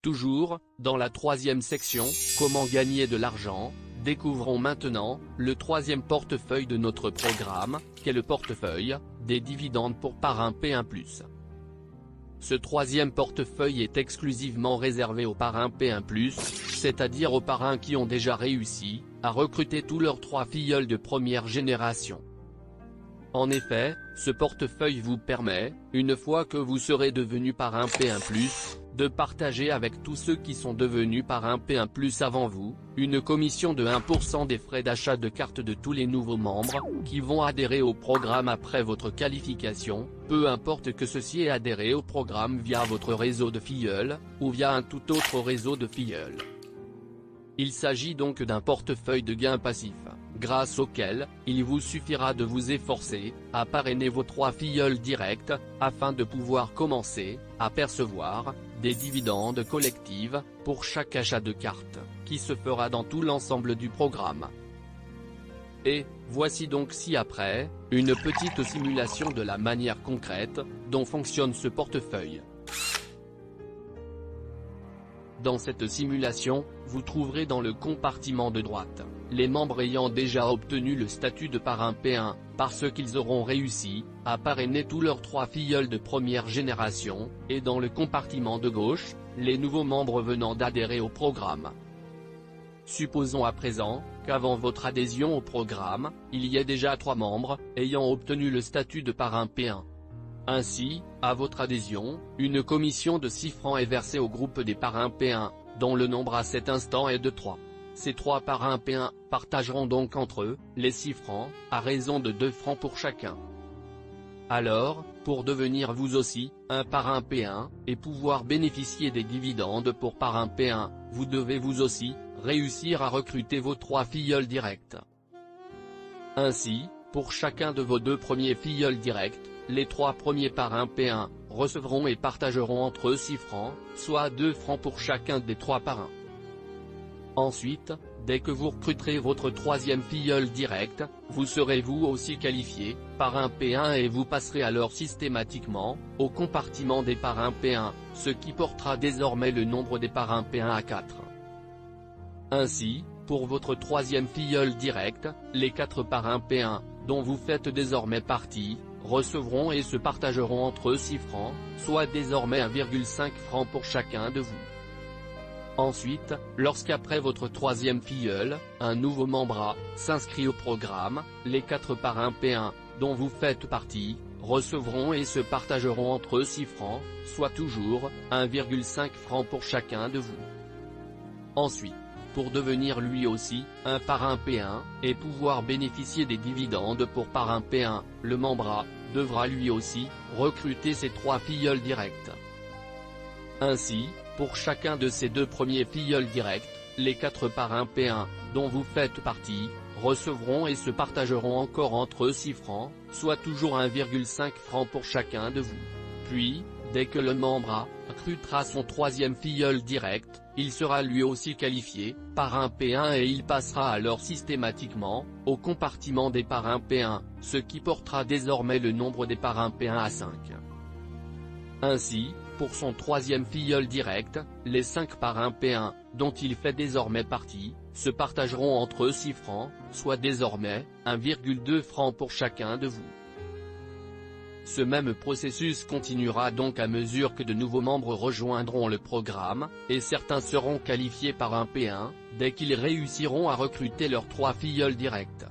Toujours, dans la troisième section, comment gagner de l'argent, découvrons maintenant, le troisième portefeuille de notre programme, qu'est le portefeuille, des dividendes pour parrain P1+. Ce troisième portefeuille est exclusivement réservé aux parrains P1+, c'est-à-dire aux parrains qui ont déjà réussi, à recruter tous leurs 3 filleuls de première génération. En effet, ce portefeuille vous permet, une fois que vous serez devenu parrain P1+, de partager avec tous ceux qui sont devenus parrain P1+ avant vous, une commission de 1% des frais d'achat de cartes de tous les nouveaux membres, qui vont adhérer au programme après votre qualification, peu importe que ceci ait adhéré au programme via votre réseau de filleuls, ou via un tout autre réseau de filleuls. Il s'agit donc d'un portefeuille de gains passifs, grâce auquel, il vous suffira de vous efforcer, à parrainer vos 3 filleuls directs, afin de pouvoir commencer, à percevoir, des dividendes collectifs, pour chaque achat de cartes, qui se fera dans tout l'ensemble du programme. Et, voici donc ci-après, une petite simulation de la manière concrète, dont fonctionne ce portefeuille. Dans cette simulation, vous trouverez dans le compartiment de droite, les membres ayant déjà obtenu le statut de parrain P1, parce qu'ils auront réussi, à parrainer tous leurs 3 filleuls de première génération, et dans le compartiment de gauche, les nouveaux membres venant d'adhérer au programme. Supposons à présent, qu'avant votre adhésion au programme, il y ait déjà 3 membres, ayant obtenu le statut de parrain P1. Ainsi, à votre adhésion, une commission de 6 francs est versée au groupe des parrains P1, dont le nombre à cet instant est de 3. Ces 3 parrains P1 partageront donc entre eux, les 6 francs, à raison de 2 francs pour chacun. Alors, pour devenir vous aussi, un parrain P1, et pouvoir bénéficier des dividendes pour parrain P1, vous devez vous aussi, réussir à recruter vos 3 filleuls directs. Ainsi, pour chacun de vos 2 premiers filleuls directs, les 3 premiers parrains P1, recevront et partageront entre eux 6 francs, soit 2 francs pour chacun des 3 parrains. Ensuite, dès que vous recruterez votre 3e filleul direct, vous serez vous aussi qualifié, parrain P1 et vous passerez alors systématiquement, au compartiment des parrains P1, ce qui portera désormais le nombre des parrains P1 à 4. Ainsi, pour votre 3e filleul direct, les 4 parrains P1, dont vous faites désormais partie, recevront et se partageront entre eux 6 francs, soit désormais 1,5 francs pour chacun de vous. Ensuite, lorsqu'après votre 3e filleul, un nouveau membre s'inscrit au programme, les 4 parrains P1, dont vous faites partie, recevront et se partageront entre eux 6 francs, soit toujours 1,5 francs pour chacun de vous. Ensuite, pour devenir lui aussi, un parrain P1, et pouvoir bénéficier des dividendes pour parrain P1, le membre devra lui aussi, recruter ses 3 filleuls directs. Ainsi, pour chacun de ces 2 premiers filleuls directs, les 4 parrains P1, dont vous faites partie, recevront et se partageront encore entre eux 6 francs, soit toujours 1,5 francs pour chacun de vous. Puis, dès que le membre recrutera son 3e filleul direct, il sera lui aussi qualifié, parrain P1 et il passera alors systématiquement, au compartiment des parrains P1, ce qui portera désormais le nombre des parrains P1 à 5. Ainsi, pour son 3e filleul direct, les 5 parrains P1, dont il fait désormais partie, se partageront entre eux 6 francs, soit désormais, 1,2 francs pour chacun de vous. Ce même processus continuera donc à mesure que de nouveaux membres rejoindront le programme, et certains seront qualifiés par un P1, dès qu'ils réussiront à recruter leurs 3 filleuls directs.